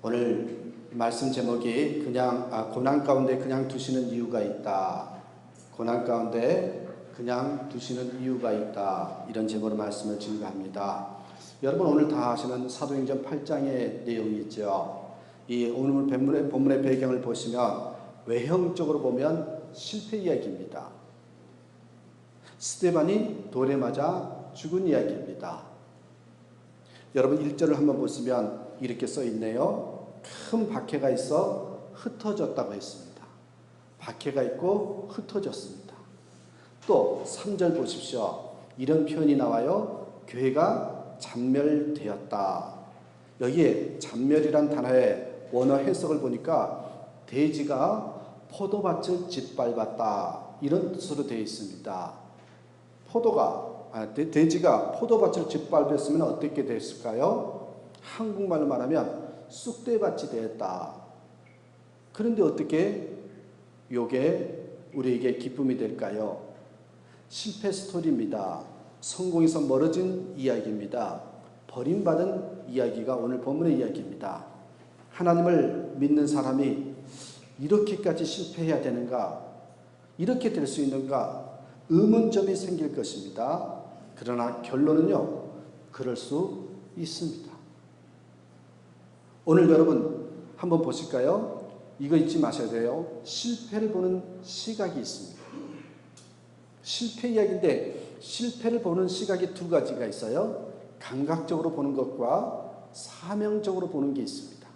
오늘 말씀 제목이 고난 가운데 그냥 두시는 이유가 있다. 고난 가운데 그냥 두시는 이유가 있다. 이런 제목으로 말씀을 증거합니다. 여러분 오늘 다 아시는 사도행전 8장의 내용이 있죠. 이 오늘 본문의 배경을 보시면 외형적으로 보면 실패 이야기입니다. 스데반이 돌에 맞아 죽은 이야기입니다. 여러분 1절을 한번 보시면 이렇게 써 있네요. 큰 박해가 있어 흩어졌다고 했습니다. 박해가 있고 흩어졌습니다. 또 3절 보십시오. 이런 표현이 나와요. 교회가 잔멸되었다. 여기에 잔멸이란 단어의 원어 해석을 보니까 돼지가 포도밭을 짓밟았다. 이런 뜻으로 되어 있습니다. 돼지가 포도밭을 짓밟았으면 어떻게 됐을까요? 한국말로 말하면 쑥대밭이 되었다. 그런데 어떻게 이게 우리에게 기쁨이 될까요? 실패 스토리입니다. 성공에서 멀어진 이야기입니다. 버림받은 이야기가 오늘 본문의 이야기입니다. 하나님을 믿는 사람이 이렇게까지 실패해야 되는가? 이렇게 될 수 있는가? 의문점이 생길 것입니다. 그러나 결론은요, 그럴 수 있습니다. 오늘 여러분 한번 보실까요? 이거 잊지 마셔야 돼요. 실패를 보는 시각이 있습니다. 실패 이야기인데 실패를 보는 시각이 두 가지가 있어요. 감각적으로 보는 것과 사명적으로 보는 게 있습니다.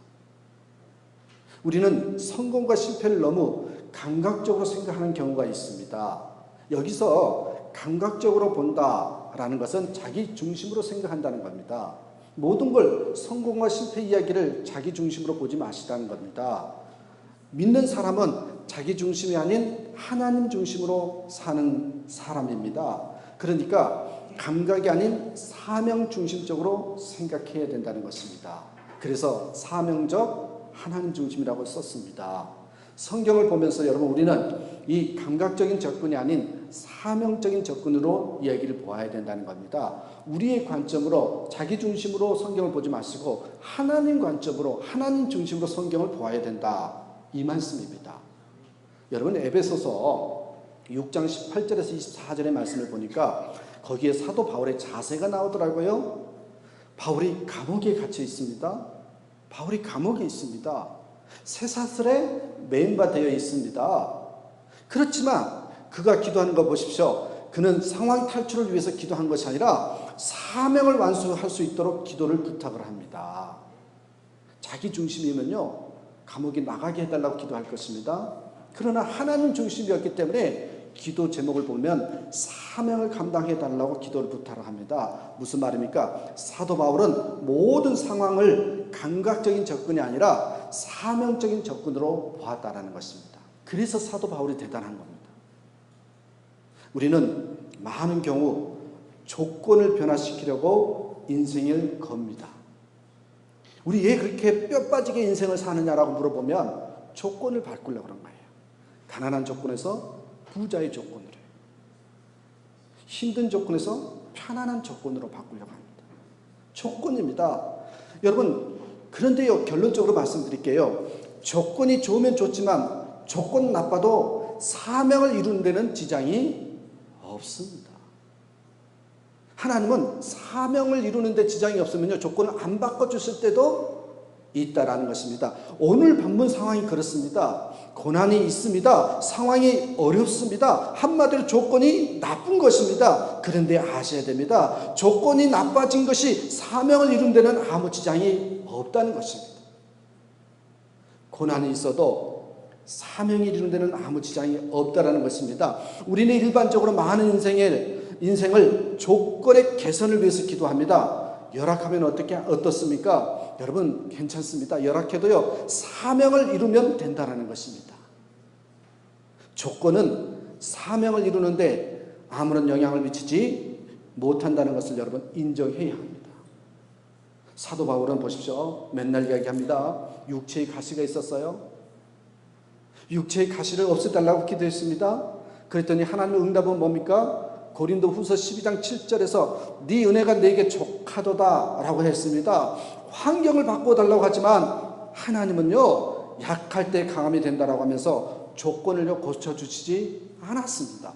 우리는 성공과 실패를 너무 감각적으로 생각하는 경우가 있습니다. 여기서 감각적으로 본다라는 것은 자기 중심으로 생각한다는 겁니다. 모든 걸 성공과 실패 이야기를 자기 중심으로 보지 마시라는 겁니다. 믿는 사람은 자기 중심이 아닌 하나님 중심으로 사는 사람입니다. 그러니까 감각이 아닌 사명 중심적으로 생각해야 된다는 것입니다. 그래서 사명적 하나님 중심이라고 썼습니다. 성경을 보면서 여러분 우리는 이 감각적인 접근이 아닌 사명적인 접근으로 이야기를 보아야 된다는 겁니다. 우리의 관점으로 자기 중심으로 성경을 보지 마시고 하나님 관점으로 하나님 중심으로 성경을 보아야 된다. 이 말씀입니다. 여러분 에베소서 6장 18절에서 24절의 말씀을 보니까 거기에 사도 바울의 자세가 나오더라고요. 바울이 감옥에 갇혀 있습니다. 바울이 감옥에 있습니다. 쇠사슬에 매인바되어 있습니다. 그렇지만 그가 기도하는 거 보십시오. 그는 상황 탈출을 위해서 기도한 것이 아니라 사명을 완수할 수 있도록 기도를 부탁을 합니다. 자기 중심이면요 감옥에 나가게 해달라고 기도할 것입니다. 그러나 하나님 중심이었기 때문에 기도 제목을 보면 사명을 감당해달라고 기도를 부탁을 합니다. 무슨 말입니까? 사도 바울은 모든 상황을 감각적인 접근이 아니라 사명적인 접근으로 보았다는 것입니다. 그래서 사도 바울이 대단한 겁니다. 우리는 많은 경우 조건을 변화시키려고 인생을 겁니다. 우리 왜 그렇게 뼈 빠지게 인생을 사느냐라고 물어보면 조건을 바꾸려고 그런 거예요. 가난한 조건에서 부자의 조건으로, 힘든 조건에서 편안한 조건으로 바꾸려고 합니다. 조건입니다. 여러분 그런데요 결론적으로 말씀드릴게요. 조건이 좋으면 좋지만 조건 나빠도 사명을 이루는 데는 지장이 없습니다. 하나님은 사명을 이루는 데 지장이 없으면요 조건을 안 바꿔주실 때도 있다라는 것입니다. 오늘 본문 상황이 그렇습니다. 고난이 있습니다. 상황이 어렵습니다. 한마디로 조건이 나쁜 것입니다. 그런데 아셔야 됩니다. 조건이 나빠진 것이 사명을 이루는 데는 아무 지장이 없다는 것입니다. 고난이 있어도 사명을 이루는 데는 아무 지장이 없다는 것입니다. 우리는 일반적으로 많은 인생을 조건의 개선을 위해서 기도합니다. 열악하면 어떻습니까? 여러분 괜찮습니다. 열악해도요 사명을 이루면 된다는 것입니다. 조건은 사명을 이루는데 아무런 영향을 미치지 못한다는 것을 여러분 인정해야 합니다. 사도 바울은 보십시오. 맨날 이야기합니다. 육체의 가시가 있었어요. 육체의 가시를 없애달라고 기도했습니다. 그랬더니 하나님의 응답은 뭡니까? 고린도 후서 12장 7절에서 네 은혜가 내게 족하도다 라고 했습니다. 환경을 바꿔달라고 하지만 하나님은요, 약할 때 강함이 된다라고 하면서 조건을요, 고쳐주시지 않았습니다.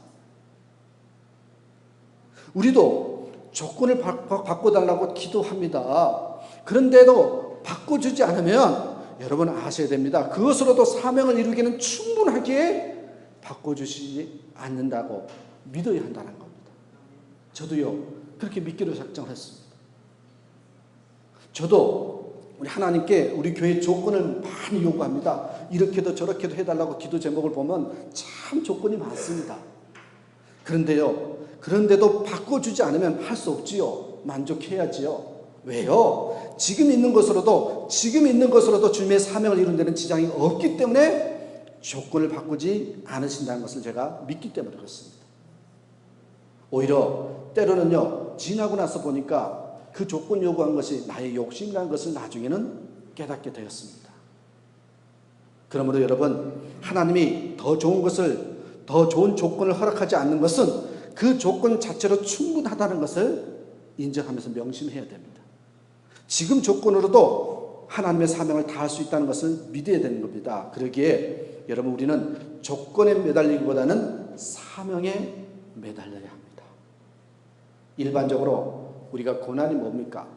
우리도 조건을 바꿔달라고 기도합니다. 그런데도 바꿔주지 않으면 여러분 아셔야 됩니다. 그것으로도 사명을 이루기는 충분하게 바꿔주시지 않는다고 믿어야 한다는 겁니다. 저도요, 그렇게 믿기로 작정했습니다. 저도 우리 하나님께 우리 교회 조건을 많이 요구합니다. 이렇게도 저렇게도 해달라고 기도 제목을 보면 참 조건이 많습니다. 그런데도 바꿔주지 않으면 할 수 없지요. 만족해야지요. 왜요? 지금 있는 것으로도 주님의 사명을 이루는 데는 지장이 없기 때문에 조건을 바꾸지 않으신다는 것을 제가 믿기 때문에 그렇습니다. 오히려 때로는요, 지나고 나서 보니까 그 조건 요구한 것이 나의 욕심이라는 것을 나중에는 깨닫게 되었습니다. 그러므로 여러분, 하나님이 더 좋은 조건을 허락하지 않는 것은 그 조건 자체로 충분하다는 것을 인정하면서 명심해야 됩니다. 지금 조건으로도 하나님의 사명을 다할 수 있다는 것을 믿어야 되는 겁니다. 그러기에 여러분, 우리는 조건에 매달리기보다는 사명에 매달려야 합니다. 일반적으로 우리가 고난이 뭡니까?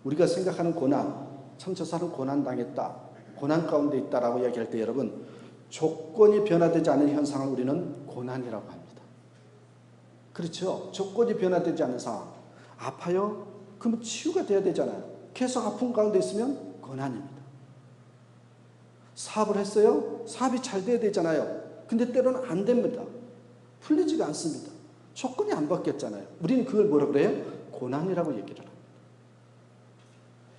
우리가 생각하는 고난, 참 저 사람 고난 당했다, 고난 가운데 있다라고 이야기할 때 여러분, 조건이 변화되지 않은 현상을 우리는 고난이라고 합니다. 그렇죠? 조건이 변화되지 않은 상황. 아파요? 그러면 치유가 돼야 되잖아요. 계속 아픈 가운데 있으면 고난입니다. 사업을 했어요? 사업이 잘 돼야 되잖아요. 근데 때로는 안 됩니다. 풀리지가 않습니다. 조건이 안 바뀌었잖아요. 우리는 그걸 뭐라 그래요? 고난이라고 얘기를 합니다.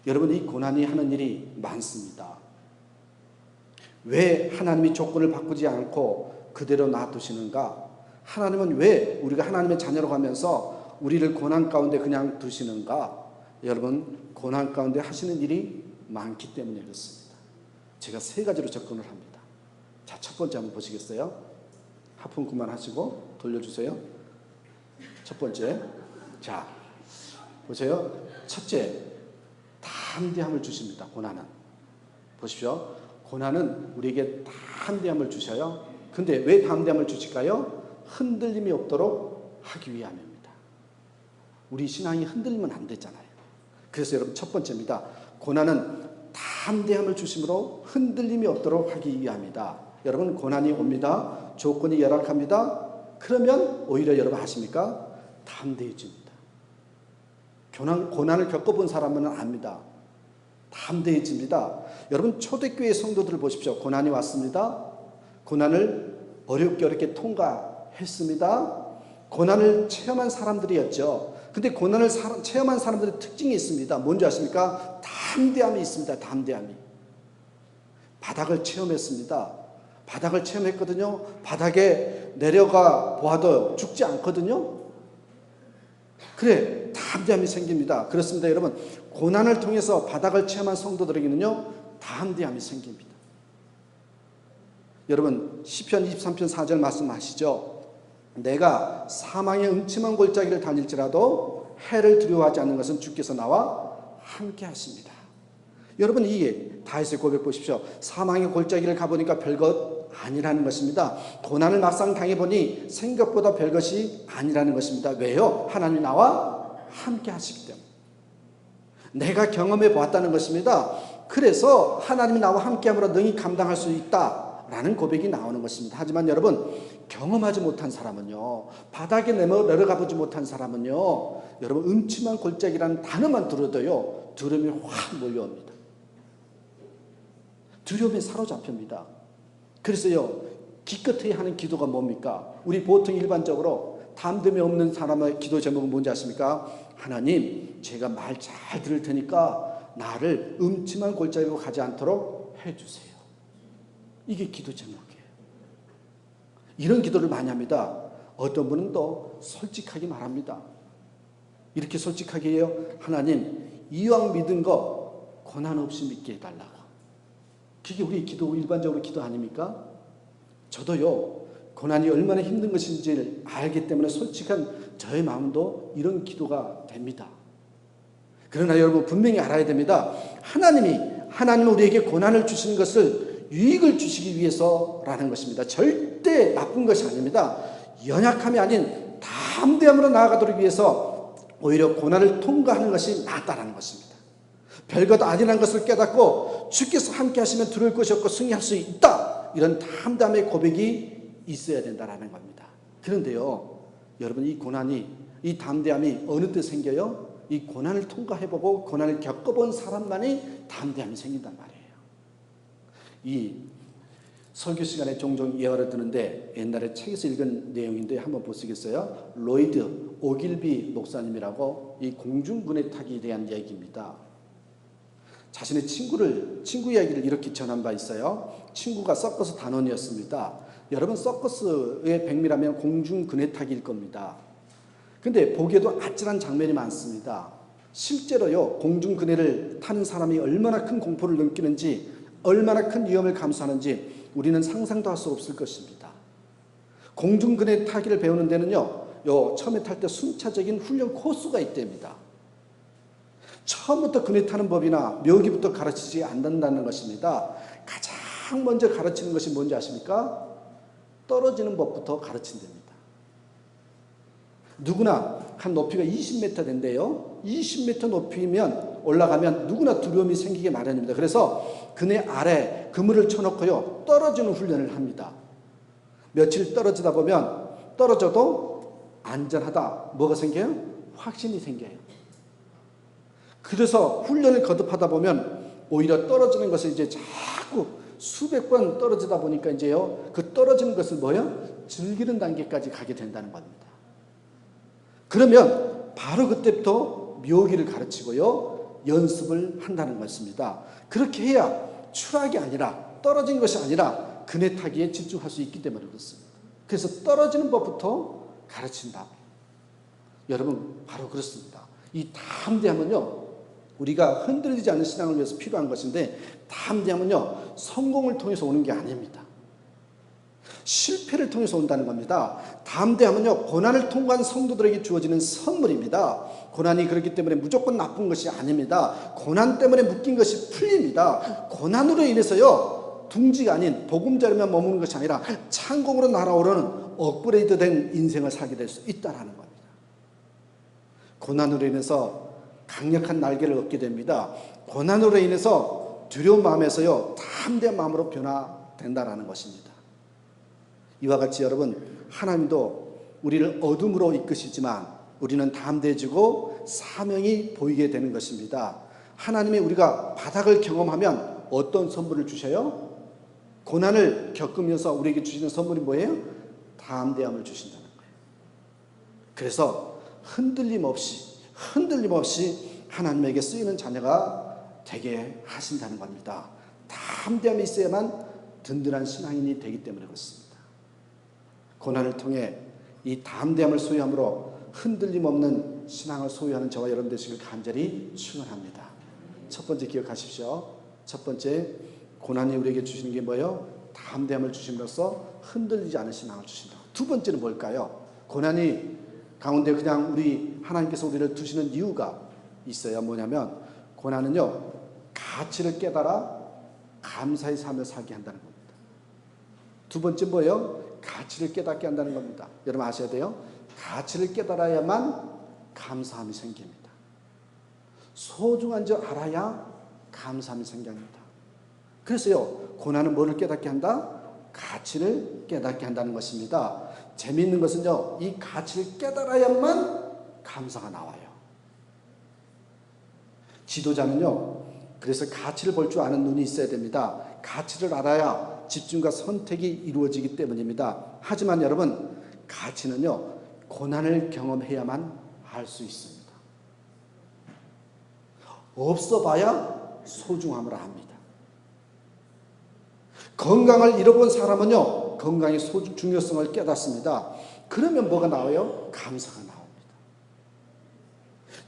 여러분, 이 고난이 하는 일이 많습니다. 왜 하나님이 조건을 바꾸지 않고 그대로 놔두시는가? 하나님은 왜 우리가 하나님의 자녀로 가면서 우리를 고난 가운데 그냥 두시는가? 여러분, 고난 가운데 하시는 일이 많기 때문에 그렇습니다. 제가 세 가지로 접근을 합니다. 자, 첫 번째 한번 보시겠어요? 하품 그만하시고 돌려주세요. 첫 번째, 자, 보세요. 첫째, 담대함을 주십니다. 고난은. 보십시오. 고난은 우리에게 담대함을 주셔요. 근데 왜 담대함을 주실까요? 흔들림이 없도록 하기 위함입니다. 우리 신앙이 흔들리면 안 되잖아요. 그래서 여러분, 첫 번째입니다. 고난은 담대함을 주심으로 흔들림이 없도록 하기 위함이다. 여러분, 고난이 옵니다. 조건이 열악합니다. 그러면 오히려 여러분 아십니까? 담대해집니다. 고난을 겪어본 사람은 압니다. 담대해집니다. 여러분, 초대교회 성도들을 보십시오. 고난이 왔습니다. 고난을 어렵게 통과했습니다. 고난을 체험한 사람들이었죠. 근데 고난을 체험한 사람들의 특징이 있습니다. 뭔지 아십니까? 담대함이 있습니다. 담대함이. 바닥을 체험했습니다. 바닥을 체험했거든요. 바닥에 내려가 보아도 죽지 않거든요. 그래, 담대함이 생깁니다. 그렇습니다. 여러분, 고난을 통해서 바닥을 체험한 성도들에게는요, 담대함이 생깁니다. 여러분, 시편 23편 4절 말씀 아시죠? 내가 사망의 음침한 골짜기를 다닐지라도 해를 두려워하지 않는 것은 주께서 나와 함께 하십니다. 여러분, 이 다윗의 고백 보십시오. 사망의 골짜기를 가보니까 별것 아니라는 것입니다. 고난을 막상 당해보니 생각보다 별것이 아니라는 것입니다. 왜요? 하나님이 나와 함께 하시기 때문에. 내가 경험해 보았다는 것입니다. 그래서 하나님이 나와 함께함으로 능히 감당할 수 있다라는 고백이 나오는 것입니다. 하지만 여러분, 경험하지 못한 사람은요, 바닥에 내려가 보지 못한 사람은요, 여러분, 음침한 골짜기라는 단어만 들어도요, 두려움이 확 몰려옵니다. 두려움에 사로잡힙니다. 그래서요, 기껏해야 하는 기도가 뭡니까? 우리 보통 일반적으로 담대함이 없는 사람의 기도 제목은 뭔지 아십니까? 하나님, 제가 말 잘 들을 테니까 나를 음침한 골짜기로 가지 않도록 해주세요. 이게 기도 제목이에요. 이런 기도를 많이 합니다. 어떤 분은 또 솔직하게 말합니다. 이렇게 솔직하게 해요. 하나님, 이왕 믿은 거 고난 없이 믿게 해달라고. 그게 우리 기도, 일반적으로 기도 아닙니까? 저도요, 고난이 얼마나 힘든 것인지를 알기 때문에 솔직한 저의 마음도 이런 기도가 됩니다. 그러나 여러분, 분명히 알아야 됩니다. 하나님이 하나님은 우리에게 고난을 주시는 것을 유익을 주시기 위해서라는 것입니다. 절대 나쁜 것이 아닙니다. 연약함이 아닌 담대함으로 나아가도록 위해서 오히려 고난을 통과하는 것이 낫다라는 것입니다. 별것 아니라는 것을 깨닫고 주께서 함께 하시면 두려울 것이 없고 승리할 수 있다. 이런 담대함의 고백이 있어야 된다라는 겁니다. 그런데요, 여러분, 이 고난이, 이 담대함이 어느 때 생겨요? 이 고난을 통과해보고 고난을 겪어본 사람만이 담대함이 생긴단 말이에요. 이 설교 시간에 종종 예화를 드는데 옛날에 책에서 읽은 내용인데 한번 보시겠어요? 로이드 오길비 목사님이라고 이 공중근해 타기에 대한 얘기입니다. 자신의 친구 이야기를 이렇게 전한 바 있어요. 친구가 서커스 단원이었습니다. 여러분, 서커스의 백미라면 공중근해 타기일 겁니다. 근데 보기에도 아찔한 장면이 많습니다. 실제로요, 공중근해를 타는 사람이 얼마나 큰 공포를 느끼는지, 얼마나 큰 위험을 감수하는지 우리는 상상도 할 수 없을 것입니다. 공중근해 타기를 배우는 데는요, 처음에 탈 때 순차적인 훈련 코스가 있답니다. 처음부터 근해 타는 법이나 묘기부터 가르치지 않는다는 것입니다. 가장 먼저 가르치는 것이 뭔지 아십니까? 떨어지는 법부터 가르친답니다. 누구나 한 높이가 20m 된대요. 20m 높이면 올라가면 누구나 두려움이 생기게 마련입니다. 그래서 그네 아래 그물을 쳐놓고요, 떨어지는 훈련을 합니다. 며칠 떨어지다 보면 떨어져도 안전하다. 뭐가 생겨요? 확신이 생겨요. 그래서 훈련을 거듭하다 보면 오히려 떨어지는 것을 이제 자꾸 수백 번 떨어지다 보니까 이제요, 그 떨어지는 것을 뭐요? 즐기는 단계까지 가게 된다는 겁니다. 그러면 바로 그때부터 묘기를 가르치고요, 연습을 한다는 것입니다. 그렇게 해야 추락이 아니라, 떨어진 것이 아니라 그네 타기에 집중할 수 있기 때문에 그렇습니다. 그래서 떨어지는 법부터 가르친다. 여러분, 바로 그렇습니다. 이 담대함은요, 우리가 흔들리지 않는 신앙을 위해서 필요한 것인데, 담대함은요, 성공을 통해서 오는 게 아닙니다. 실패를 통해서 온다는 겁니다. 담대함은요, 고난을 통과한 성도들에게 주어지는 선물입니다. 고난이 그렇기 때문에 무조건 나쁜 것이 아닙니다. 고난 때문에 묶인 것이 풀립니다. 고난으로 인해서요, 둥지가 아닌 보금자리만 머무는 것이 아니라 창공으로 날아오르는 업그레이드된 인생을 살게 될 수 있다는 겁니다. 고난으로 인해서 강력한 날개를 얻게 됩니다. 고난으로 인해서 두려운 마음에서요, 담대한 마음으로 변화된다는 것입니다. 이와 같이 여러분, 하나님도 우리를 어둠으로 이끄시지만 우리는 담대해지고 사명이 보이게 되는 것입니다. 하나님이 우리가 바닥을 경험하면 어떤 선물을 주셔요? 고난을 겪으면서 우리에게 주시는 선물이 뭐예요? 담대함을 주신다는 거예요. 그래서 흔들림 없이 하나님에게 쓰이는 자녀가 되게 하신다는 겁니다. 담대함이 있어야만 든든한 신앙인이 되기 때문에 그렇습니다. 고난을 통해 이 담대함을 소유함으로 흔들림 없는 신앙을 소유하는 저와 여러분 되시길 간절히 축원합니다. 첫 번째 기억하십시오. 첫 번째, 고난이 우리에게 주시는 게 뭐예요? 담대함을 주심으로써 흔들리지 않은 신앙을 주신다. 두 번째는 뭘까요? 고난이 가운데 그냥 하나님께서 우리를 두시는 이유가 있어요. 뭐냐면, 고난은요, 가치를 깨달아 감사의 삶을 살게 한다는 겁니다. 두 번째 뭐예요? 가치를 깨닫게 한다는 겁니다. 여러분 아셔야 돼요. 가치를 깨달아야만 감사함이 생깁니다. 소중한 줄 알아야 감사함이 생깁니다. 그래서요, 고난은 뭐를 깨닫게 한다? 가치를 깨닫게 한다는 것입니다. 재미있는 것은요, 이 가치를 깨달아야만 감사가 나와요. 지도자는요, 그래서 가치를 볼 줄 아는 눈이 있어야 됩니다. 가치를 알아야 집중과 선택이 이루어지기 때문입니다. 하지만 여러분, 가치는요, 고난을 경험해야만 알 수 있습니다. 없어 봐야 소중함을 압니다. 건강을 잃어본 사람은요, 건강의 중요성을 깨닫습니다. 그러면 뭐가 나와요? 감사가 나옵니다.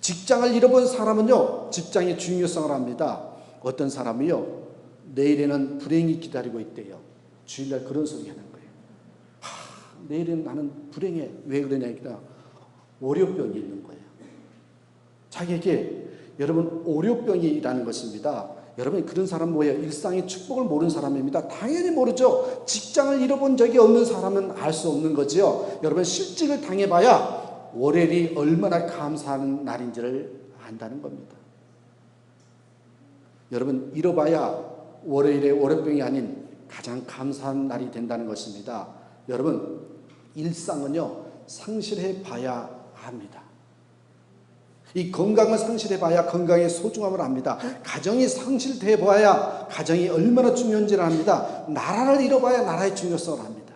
직장을 잃어본 사람은요, 직장의 중요성을 압니다. 어떤 사람이요, 내일에는 불행이 기다리고 있대요. 주일날 그런 소리 하는 거예요. 내일은 나는 불행해. 왜 그러냐니까 월요병이 있는 거예요. 자기에게, 여러분, 월요병이라는 것입니다. 여러분 그런 사람 뭐예요? 일상의 축복을 모르는 사람입니다. 당연히 모르죠. 직장을 잃어본 적이 없는 사람은 알 수 없는 거지요. 여러분 실직을 당해봐야 월요일이 얼마나 감사한 날인지를 안다는 겁니다. 여러분 잃어봐야 월요일의 월요병이 아닌 가장 감사한 날이 된다는 것입니다. 여러분 일상은요 상실해 봐야 합니다. 이 건강을 상실해 봐야 건강의 소중함을 압니다. 가정이 상실돼 봐야 가정이 얼마나 중요한지를 압니다. 나라를 잃어봐야 나라의 중요성을 압니다.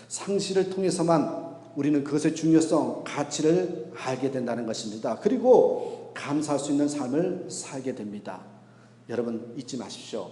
상실을 통해서만 우리는 그것의 중요성, 가치를 알게 된다는 것입니다. 그리고 감사할 수 있는 삶을 살게 됩니다. 여러분 잊지 마십시오.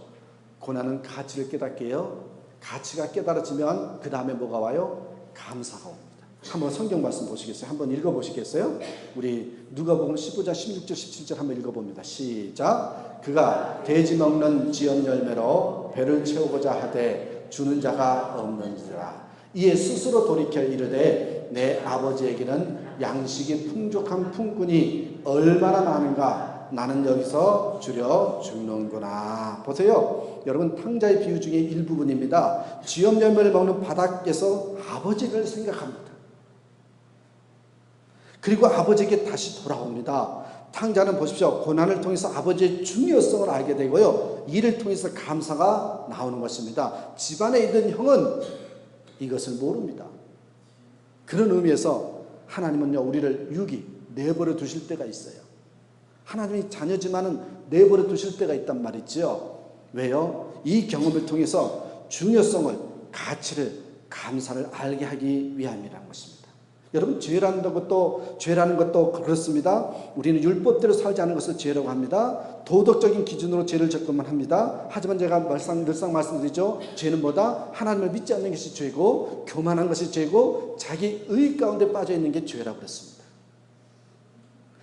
고난은 가치를 깨닫게 해요. 가치가 깨달아지면 그 다음에 뭐가 와요? 감사가 옵니다. 한번 성경 말씀 보시겠어요? 한번 읽어보시겠어요? 우리 누가복음 15장 16절 17절 한번 읽어봅니다. 시작. 그가 돼지 먹는 지연 열매로 배를 채우고자 하되 주는 자가 없는지라. 이에 스스로 돌이켜 이르되 내 아버지에게는 양식이 풍족한 품꾼이 얼마나 많은가. 나는 여기서 줄여 죽는구나. 보세요. 여러분 탕자의 비유 중에 일부분입니다. 지연 열매를 먹는 바닥에서 아버지를 생각합니다. 그리고 아버지에게 다시 돌아옵니다. 탕자는 보십시오. 고난을 통해서 아버지의 중요성을 알게 되고요. 이를 통해서 감사가 나오는 것입니다. 집안에 있는 형은 이것을 모릅니다. 그런 의미에서 하나님은요 우리를 유기 내버려 두실 때가 있어요. 하나님이 자녀지만은 내버려 두실 때가 있단 말이죠. 왜요? 이 경험을 통해서 중요성을, 가치를, 감사를 알게 하기 위함이라는 것입니다. 여러분 죄라는 것도 그렇습니다. 우리는 율법대로 살지 않은 것을 죄라고 합니다. 도덕적인 기준으로 죄를 접근만 합니다. 하지만 제가 늘상 말씀드리죠. 죄는 뭐다? 하나님을 믿지 않는 것이 죄고 교만한 것이 죄고 자기 의 가운데 빠져 있는 게 죄라고 그랬습니다.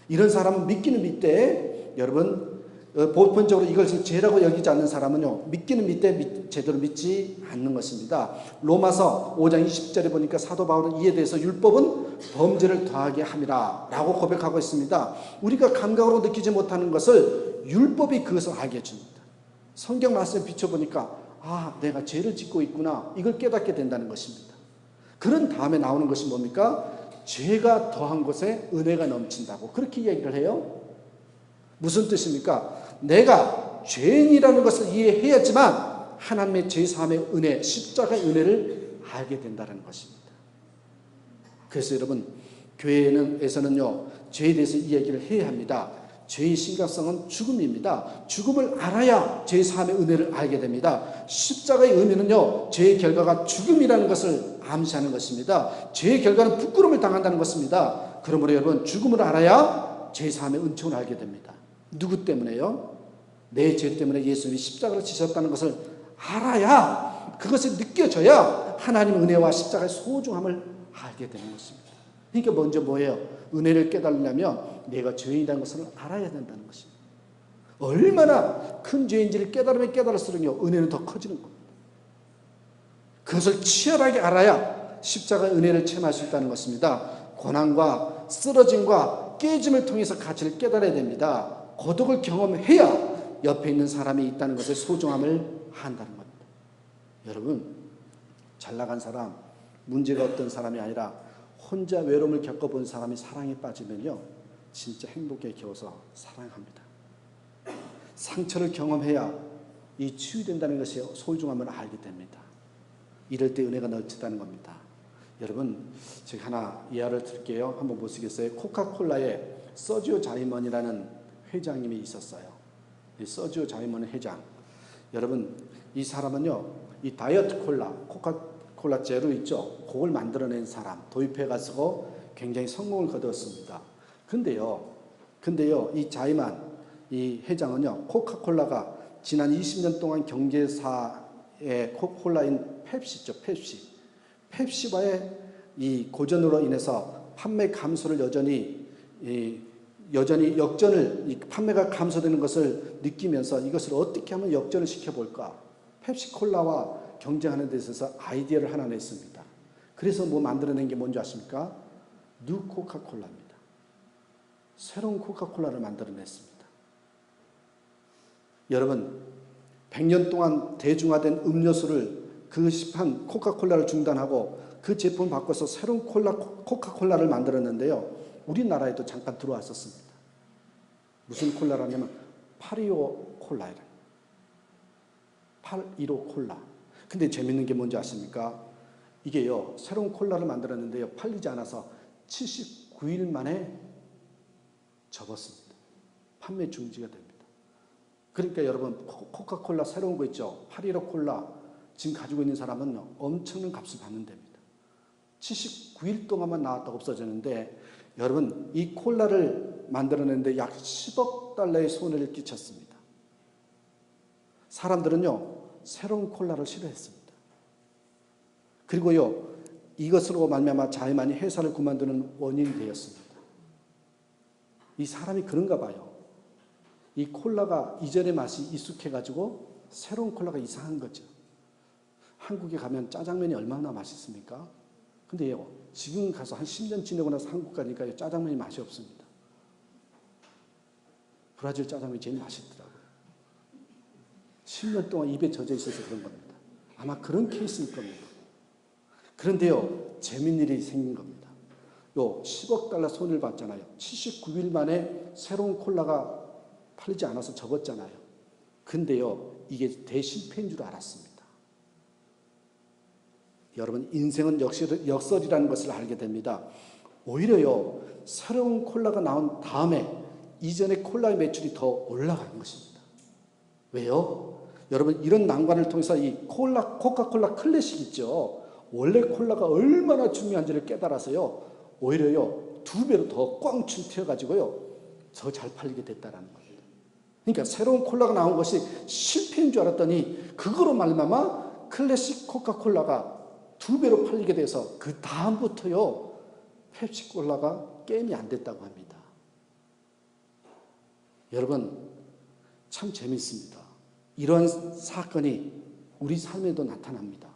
이런 사람은 믿기는 믿되 여러분 보편적으로 이것을 죄라고 여기지 않는 사람은요 믿기는 믿되 제대로 믿지 않는 것입니다. 로마서 5장 20절에 보니까 사도 바울은 이에 대해서 율법은 범죄를 더하게 함이라 라고 고백하고 있습니다. 우리가 감각으로 느끼지 못하는 것을 율법이 그것을 알게 해줍니다. 성경 말씀에 비춰보니까 내가 죄를 짓고 있구나 이걸 깨닫게 된다는 것입니다. 그런 다음에 나오는 것이 뭡니까? 죄가 더한 곳에 은혜가 넘친다고 그렇게 이야기를 해요. 무슨 뜻입니까? 내가 죄인이라는 것을 이해해야지만 하나님의 죄사함의 은혜, 십자가의 은혜를 알게 된다는 것입니다. 그래서 여러분 교회에서는요 죄에 대해서 이야기를 해야 합니다. 죄의 심각성은 죽음입니다. 죽음을 알아야 죄사함의 은혜를 알게 됩니다. 십자가의 의미는요 죄의 결과가 죽음이라는 것을 암시하는 것입니다. 죄의 결과는 부끄러움을 당한다는 것입니다. 그러므로 여러분 죽음을 알아야 죄사함의 은총을 알게 됩니다. 누구 때문에요? 내 죄 때문에 예수님이 십자가를 지셨다는 것을 알아야 그것이 느껴져야 하나님의 은혜와 십자가의 소중함을 알게 되는 것입니다. 그러니까 먼저 뭐예요? 은혜를 깨달으려면 내가 죄인이라는 것을 알아야 된다는 것입니다. 얼마나 큰 죄인지를 깨달으면 깨달을수록요 은혜는 더 커지는 겁니다. 그것을 치열하게 알아야 십자가의 은혜를 체험할 수 있다는 것입니다. 고난과 쓰러짐과 깨짐을 통해서 가치를 깨달아야 됩니다. 고독을 경험해야 옆에 있는 사람이 있다는 것의 소중함을 한다는 겁니다. 여러분 잘나간 사람, 문제가 없던 사람이 아니라 혼자 외로움을 겪어본 사람이 사랑에 빠지면요 진짜 행복에 겨워서 사랑합니다. 상처를 경험해야 이 치유된다는 것의 소중함을 알게 됩니다. 이럴 때 은혜가 넘친다는 겁니다. 여러분 제가 하나 예화를 드릴게요. 한번 보시겠어요? 코카콜라의 서지오 자이먼이라는 회장님이 있었어요. 이 서지오 자이먼 회장, 여러분 이 사람은요 이 다이어트 콜라, 코카콜라 제로 있죠, 그걸 만들어낸 사람, 도입해가지고 굉장히 성공을 거두었습니다. 근데요 이 자이만 이 회장은요 코카콜라가 지난 20년 동안 경제사의 코카콜라인 펩시죠, 펩시와의 이 고전으로 인해서 판매 감소를 여전히 역전을, 판매가 감소되는 것을 느끼면서 이것을 어떻게 하면 역전을 시켜볼까? 펩시콜라와 경쟁하는 데 있어서 아이디어를 하나 냈습니다. 그래서 뭐 만들어낸 게 뭔지 아십니까? 뉴 코카콜라입니다. 새로운 코카콜라를 만들어냈습니다. 여러분 100년 동안 대중화된 음료수를 그 시판 코카콜라를 중단하고 그 제품 바꿔서 새로운 코카콜라를 만들었는데요. 우리나라에도 잠깐 들어왔었습니다. 무슨 콜라라냐면 825 콜라예요. 815 콜라. 근데 재밌는 게 뭔지 아십니까? 이게요, 새로운 콜라를 만들었는데요, 팔리지 않아서 79일 만에 접었습니다. 판매 중지가 됩니다. 그러니까 여러분, 코카콜라 새로운 거 있죠? 815 콜라 지금 가지고 있는 사람은 엄청난 값을 받는답니다. 79일 동안만 나왔다고 없어졌는데, 여러분 이 콜라를 만들어내는데 약 10억 달러의 손해를 끼쳤습니다. 사람들은요, 새로운 콜라를 싫어했습니다. 그리고요, 이것으로 말미암아 자기만이 회사를 그만두는 원인이 되었습니다. 이 사람이 그런가 봐요. 이 콜라가 이전의 맛이 익숙해가지고 새로운 콜라가 이상한 거죠. 한국에 가면 짜장면이 얼마나 맛있습니까? 근데요, 지금 가서 한 10년 지내고 나서 한국 가니까 짜장면이 맛이 없습니다. 브라질 짜장면이 제일 맛있더라고요. 10년 동안 입에 젖어 있어서 그런 겁니다. 아마 그런 케이스일 겁니다. 그런데요, 재밌는 일이 생긴 겁니다. 요 10억 달러 손해를 봤잖아요. 79일 만에 새로운 콜라가 팔리지 않아서 접었잖아요. 근데요, 이게 대실패인 줄 알았습니다. 여러분, 인생은 역설이라는 것을 알게 됩니다. 오히려요, 새로운 콜라가 나온 다음에 이전의 콜라의 매출이 더 올라가는 것입니다. 왜요? 여러분, 이런 난관을 통해서 이 코카콜라 클래식 있죠? 원래 콜라가 얼마나 중요한지를 깨달아서요, 오히려요, 2배로 더 꽝충 튀어가지고요, 더 잘 팔리게 됐다라는 겁니다. 그러니까 새로운 콜라가 나온 것이 실패인 줄 알았더니 그거로 말미암아 클래식 코카콜라가 2배로 팔리게 돼서 그 다음부터요, 펩시콜라가 게임이 안 됐다고 합니다. 여러분, 참 재밌습니다. 이러한 사건이 우리 삶에도 나타납니다.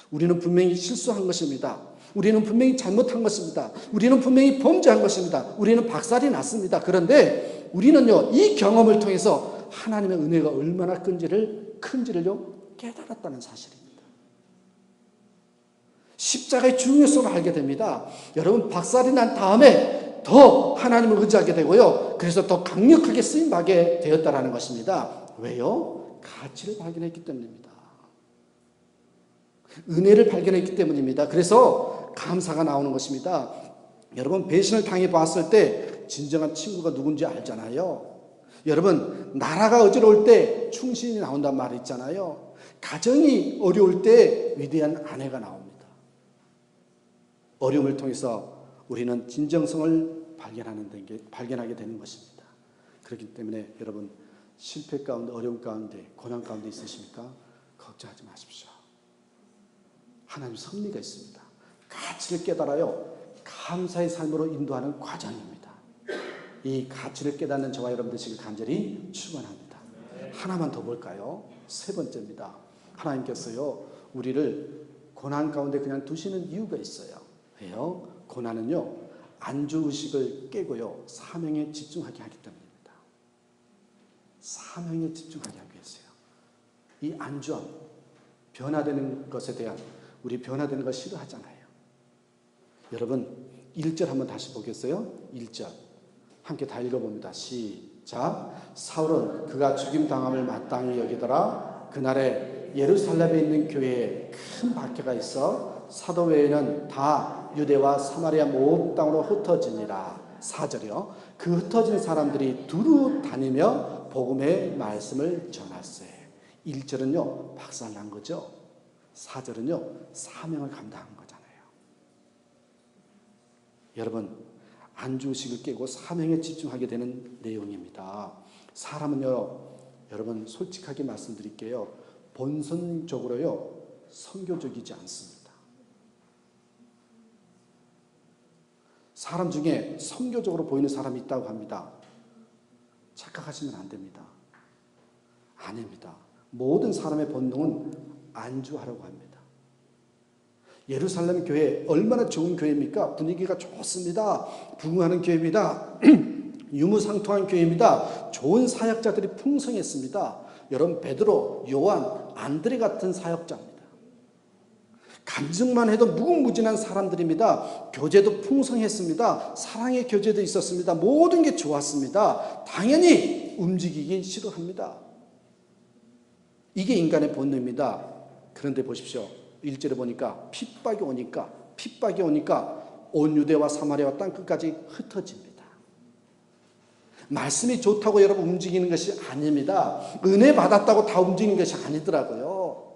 우리는 분명히 실수한 것입니다. 우리는 분명히 잘못한 것입니다. 우리는 분명히 범죄한 것입니다. 우리는 박살이 났습니다. 그런데 우리는요, 이 경험을 통해서 하나님의 은혜가 얼마나 큰지를요, 깨달았다는 사실입니다. 십자가의 중요성을 알게 됩니다. 여러분, 박살이 난 다음에 더 하나님을 의지하게 되고요, 그래서 더 강력하게 쓰임받게 되었다는 것입니다. 왜요? 가치를 발견했기 때문입니다. 은혜를 발견했기 때문입니다. 그래서 감사가 나오는 것입니다. 여러분, 배신을 당해봤을 때 진정한 친구가 누군지 알잖아요. 여러분, 나라가 어지러울 때 충신이 나온단 말이 있잖아요. 가정이 어려울 때 위대한 아내가 나옵니다. 어려움을 통해서 우리는 진정성을 발견하게 되는 것입니다. 그렇기 때문에 여러분, 실패 가운데, 어려움 가운데, 고난 가운데 있으십니까? 걱정하지 마십시오. 하나님 섭리가 있습니다. 가치를 깨달아요, 감사의 삶으로 인도하는 과정입니다. 이 가치를 깨닫는 저와 여러분 되시길 간절히 축원합니다. 하나만 더 볼까요? 세 번째입니다. 하나님께서요, 우리를 고난 가운데 그냥 두시는 이유가 있어요. 왜요? 고난은요, 안주의식을 깨고요, 사명에 집중하게 하기 때문입니다. 사명에 집중하게 하기 위해서요. 이 안주함, 변화되는 것에 대한, 우리 변화되는 걸 싫어하잖아요. 여러분, 1절 한번 다시 보겠어요? 1절 함께 다 읽어봅니다. 시작. 사울은 그가 죽임당함을 마땅히 여기더라. 그날에 예루살렘에 있는 교회에 큰 박해가 있어 사도 외에는 다 유대와 사마리아 모든 땅으로 흩어지니라. 4절이요. 그 흩어진 사람들이 두루 다니며 복음의 말씀을 전할세. 1절은요, 박살난 거죠. 4절은요, 사명을 감당한 거잖아요. 여러분, 안주의식을 깨고 사명에 집중하게 되는 내용입니다. 사람은요, 여러분 솔직하게 말씀드릴게요, 본성적으로요, 선교적이지 않습니다. 사람 중에 선교적으로 보이는 사람이 있다고 합니다. 착각하시면 안 됩니다. 아닙니다. 모든 사람의 본능은 안주하려고 합니다. 예루살렘 교회 얼마나 좋은 교회입니까? 분위기가 좋습니다. 부흥하는 교회입니다. 유무상통한 교회입니다. 좋은 사역자들이 풍성했습니다. 여러분 베드로, 요한, 안드레 같은 사역자입니다. 간증만 해도 무궁무진한 사람들입니다. 교제도 풍성했습니다. 사랑의 교제도 있었습니다. 모든 게 좋았습니다. 당연히 움직이기 싫어합니다. 이게 인간의 본능입니다. 그런데 보십시오. 1절에 보니까 핍박이 오니까 온 유대와 사마리아와 땅끝까지 흩어집니다. 말씀이 좋다고 여러분 움직이는 것이 아닙니다. 은혜 받았다고 다 움직이는 것이 아니더라고요.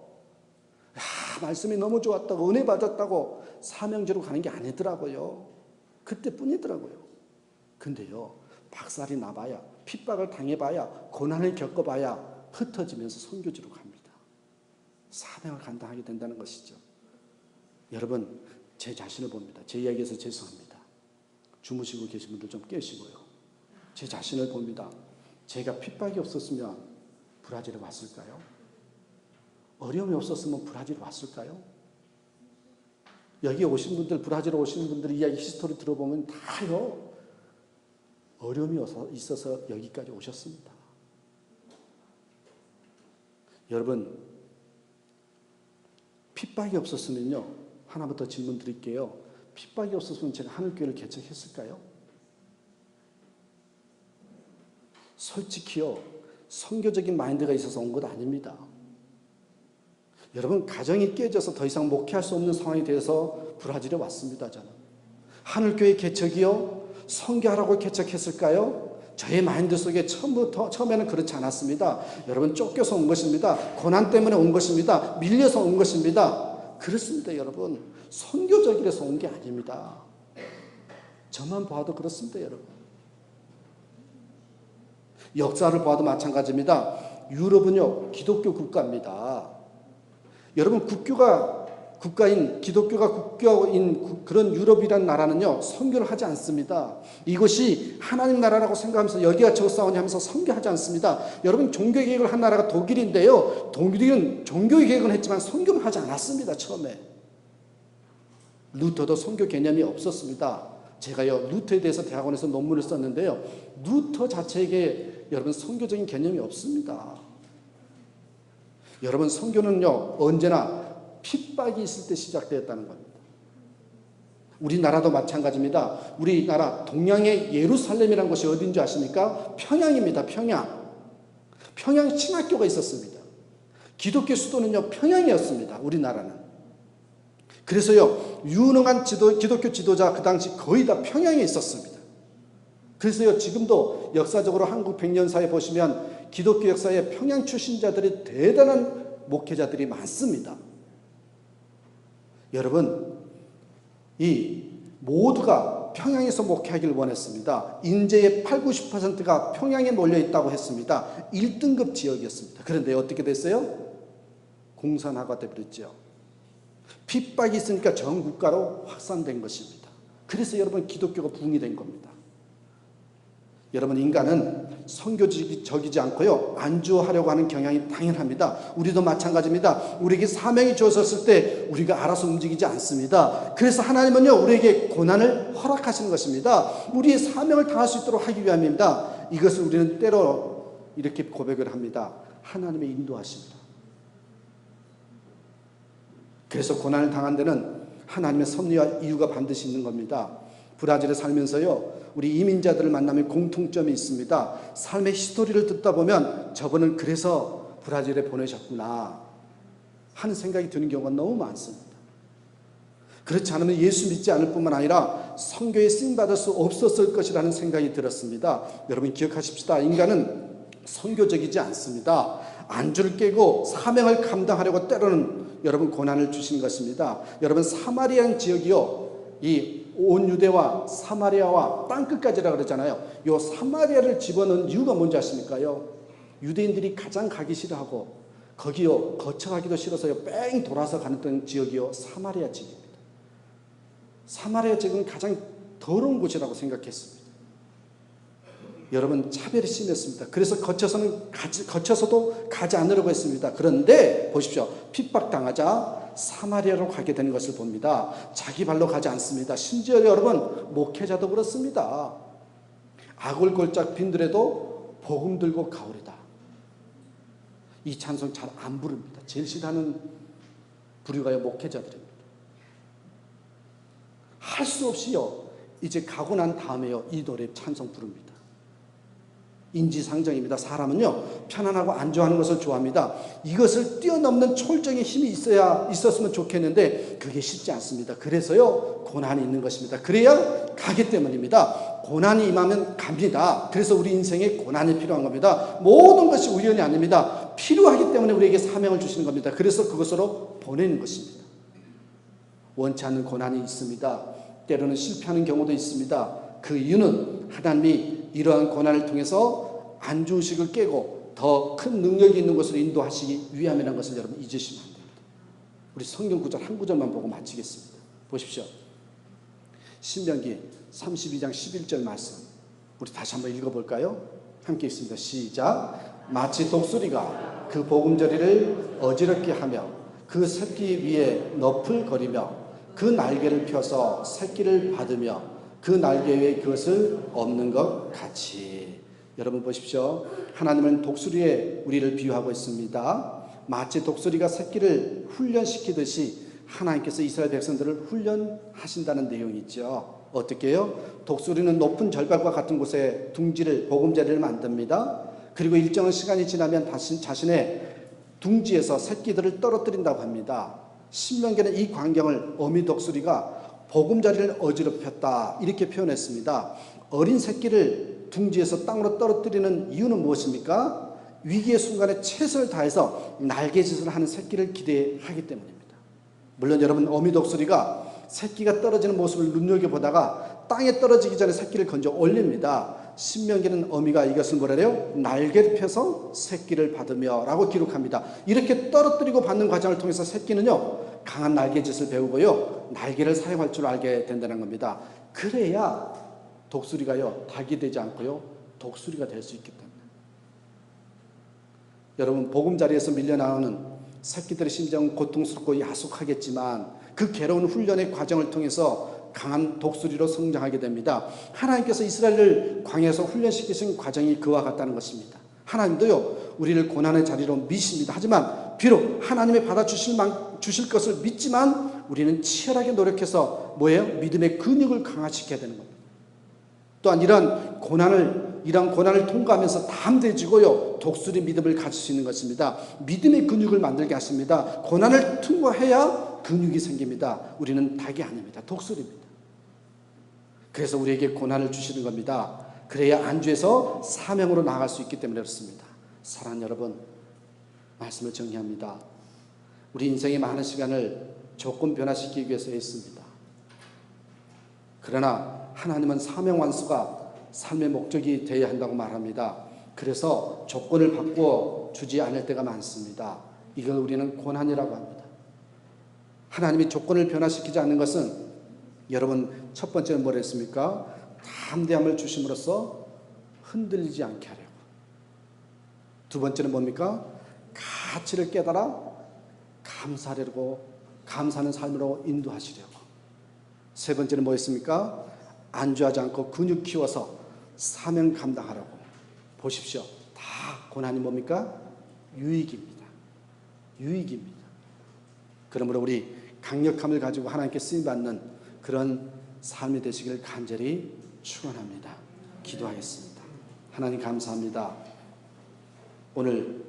말씀이 너무 좋았다고 은혜 받았다고 사명제로 가는 게 아니더라고요. 그때뿐이더라고요. 근데요, 박살이 나봐야, 핍박을 당해봐야, 고난을 겪어봐야 흩어지면서 선교지로 갑니다. 사명을 감당하게 된다는 것이죠. 여러분, 제 자신을 봅니다. 제 이야기에서 죄송합니다. 주무시고 계신 분들 좀 깨시고요. 제 자신을 봅니다. 제가 핍박이 없었으면 브라질에 왔을까요? 어려움이 없었으면 브라질에 왔을까요? 여기 오신 분들, 브라질에 오신 분들 이야기 히스토리 들어보면 다요, 어려움이 있어서 여기까지 오셨습니다. 여러분, 핍박이 없었으면요, 하나부터 질문 드릴게요. 핍박이 없었으면 제가 하늘교회를 개척했을까요? 솔직히요, 선교적인 마인드가 있어서 온 것 아닙니다. 여러분, 가정이 깨져서 더 이상 목회할 수 없는 상황이 돼서 브라질에 왔습니다. 저는 하늘교회 개척이요, 선교하라고 개척했을까요? 저의 마인드 속에 처음에는 그렇지 않았습니다. 여러분, 쫓겨서 온 것입니다. 고난 때문에 온 것입니다. 밀려서 온 것입니다. 그렇습니다. 여러분, 선교적이라서 온 게 아닙니다. 저만 봐도 그렇습니다. 여러분, 역사를 봐도 마찬가지입니다. 유럽은요, 기독교 국가입니다. 여러분, 기독교가 국교인 그런 유럽이라는 나라는요, 선교를 하지 않습니다. 이것이 하나님 나라라고 생각하면서 여기가 저 싸우냐 하면서 선교하지 않습니다. 여러분, 종교개혁을 한 나라가 독일인데요, 독일은 종교개혁은 했지만 선교를 하지 않았습니다. 처음에 루터도 선교 개념이 없었습니다. 제가요, 루터에 대해서 대학원에서 논문을 썼는데요, 루터 자체에게 여러분 선교적인 개념이 없습니다. 여러분, 선교는요, 언제나 핍박이 있을 때 시작되었다는 겁니다. 우리나라도 마찬가지입니다. 우리나라 동양의 예루살렘이라는 곳이 어딘지 아십니까? 평양입니다. 평양 신학교가 있었습니다. 기독교 수도는요, 평양이었습니다. 우리나라는. 그래서요, 유능한 기독교 지도자 그 당시 거의 다 평양에 있었습니다. 그래서요, 지금도 역사적으로 한국 백년사에 보시면 기독교 역사에 평양 출신자들이 대단한 목회자들이 많습니다. 여러분, 이 모두가 평양에서 목회하기를 원했습니다. 인재의 80, 90%가 평양에 몰려 있다고 했습니다. 1등급 지역이었습니다. 그런데 어떻게 됐어요? 공산화가 되버렸죠. 핍박이 있으니까 전 국가로 확산된 것입니다. 그래서 여러분, 기독교가 부흥이 된 겁니다. 여러분, 인간은 선교적이지 않고요, 안주하려고 하는 경향이 당연합니다. 우리도 마찬가지입니다. 우리에게 사명이 주어졌을 때 우리가 알아서 움직이지 않습니다. 그래서 하나님은요, 우리에게 고난을 허락하시는 것입니다. 우리의 사명을 다할 수 있도록 하기 위함입니다. 이것을 우리는 때로 이렇게 고백을 합니다. 하나님의 인도하십니다. 그래서 고난을 당한 데는 하나님의 섭리와 이유가 반드시 있는 겁니다. 브라질에 살면서요, 우리 이민자들을 만나면 공통점이 있습니다. 삶의 히스토리를 듣다 보면 저분은 그래서 브라질에 보내셨구나 하는 생각이 드는 경우가 너무 많습니다. 그렇지 않으면 예수 믿지 않을 뿐만 아니라 선교에 쓰임받을 수 없었을 것이라는 생각이 들었습니다. 여러분, 기억하십시다. 인간은 선교적이지 않습니다. 안주를 깨고 사명을 감당하려고 때로는 여러분 고난을 주시는 것입니다. 여러분, 사마리안 지역이요, 이 온 유대와 사마리아와 땅끝까지라 그러잖아요. 이 사마리아를 집어넣은 이유가 뭔지 아십니까요? 유대인들이 가장 가기 싫어하고 거기요, 거쳐가기도 싫어서요, 뺑 돌아서 가는 지역이요, 사마리아 지역입니다. 사마리아 지역은 가장 더러운 곳이라고 생각했습니다. 여러분, 차별이 심했습니다. 그래서 거쳐서도 가지 않으려고 했습니다. 그런데 보십시오. 핍박당하자 사마리아로 가게 되는 것을 봅니다. 자기 발로 가지 않습니다. 심지어 여러분, 목회자도 그렇습니다. 악을 골짝 빈들에도 복음 들고 가오리다. 이 찬송 잘 안 부릅니다. 제일 싫어하는 부류가요 목회자들입니다. 할 수 없이요 이제 가고 난 다음에요 이 노래 찬송 부릅니다. 인지상정입니다. 사람은요 편안하고 안주하는 것을 좋아합니다. 이것을 뛰어넘는 초월적인 힘이 있었으면 좋겠는데 그게 쉽지 않습니다. 그래서요 고난이 있는 것입니다. 그래야 가기 때문입니다. 고난이 임하면 갑니다. 그래서 우리 인생에 고난이 필요한 겁니다. 모든 것이 우연이 아닙니다. 필요하기 때문에 우리에게 사명을 주시는 겁니다. 그래서 그것으로 보내는 것입니다. 원치 않는 고난이 있습니다. 때로는 실패하는 경우도 있습니다. 그 이유는 하나님이 이러한 고난을 통해서 안주의식을 깨고 더 큰 능력이 있는 것으로 인도하시기 위함이라는 것을 여러분 잊으시면 안 됩니다. 우리 성경 구절 한 구절만 보고 마치겠습니다. 보십시오. 신명기 32장 11절 말씀 우리 다시 한번 읽어볼까요? 함께 읽습니다. 시작. 마치 독수리가 그 보금자리를 어지럽게 하며 그 새끼 위에 너풀거리며 그 날개를 펴서 새끼를 받으며 그 날개 위에 그것을 없는 것 같이. 여러분 보십시오. 하나님은 독수리에 우리를 비유하고 있습니다. 마치 독수리가 새끼를 훈련시키듯이 하나님께서 이스라엘 백성들을 훈련하신다는 내용이 있죠. 어떻게 해요? 독수리는 높은 절벽과 같은 곳에 둥지를 보금자리를 만듭니다. 그리고 일정한 시간이 지나면 자신의 둥지에서 새끼들을 떨어뜨린다고 합니다. 신명기는 이 광경을 어미 독수리가 보금자리를 어지럽혔다 이렇게 표현했습니다. 어린 새끼를 둥지에서 땅으로 떨어뜨리는 이유는 무엇입니까? 위기의 순간에 최선을 다해서 날개짓을 하는 새끼를 기대하기 때문입니다. 물론 여러분 어미 독수리가 새끼가 떨어지는 모습을 눈여겨보다가 땅에 떨어지기 전에 새끼를 건져 올립니다. 신명기는 어미가 이것을 뭐라래요? 날개를 펴서 새끼를 받으며 라고 기록합니다. 이렇게 떨어뜨리고 받는 과정을 통해서 새끼는요 강한 날개짓을 배우고요 날개를 사용할 줄 알게 된다는 겁니다. 그래야 독수리가요 닭이 되지 않고요 독수리가 될 수 있기 때문에. 여러분 보금자리에서 밀려나오는 새끼들의 심정은 고통스럽고 야속하겠지만 그 괴로운 훈련의 과정을 통해서 강한 독수리로 성장하게 됩니다. 하나님께서 이스라엘을 광야에서 훈련시키신 과정이 그와 같다는 것입니다. 하나님도요 우리를 고난의 자리로 미십니다. 하지만 비록 하나님이 받아주실 것을 믿지만 우리는 치열하게 노력해서 뭐예요? 믿음의 근육을 강화시켜야 되는 겁니다. 또한 이러한 고난을 통과하면서 담대해지고요 독수리 믿음을 가질 수 있는 것입니다. 믿음의 근육을 만들게 하십니다. 고난을 통과해야 근육이 생깁니다. 우리는 닭이 아닙니다. 독수리입니다. 그래서 우리에게 고난을 주시는 겁니다. 그래야 안주에서 사명으로 나아갈 수 있기 때문에 그렇습니다. 사랑하는 여러분, 말씀을 정리합니다. 우리 인생의 많은 시간을 조건 변화시키기 위해서 했습니다. 그러나 하나님은 사명 완수가 삶의 목적이 되어야 한다고 말합니다. 그래서 조건을 바꾸어 주지 않을 때가 많습니다. 이걸 우리는 고난이라고 합니다. 하나님이 조건을 변화시키지 않는 것은 여러분 첫 번째는 뭐라 했습니까? 담대함을 주심으로써 흔들리지 않게 하려고. 두 번째는 뭡니까? 가치를 깨달아 감사하려고 감사하는 삶으로 인도하시려고. 세 번째는 뭐였습니까? 안주하지 않고 근육 키워서 사명 감당하라고. 보십시오. 다 고난이 뭡니까? 유익입니다. 유익입니다. 그러므로 우리 강력함을 가지고 하나님께 쓰임받는 그런 삶이 되시길 간절히 축원합니다. 기도하겠습니다. 하나님 감사합니다. 오늘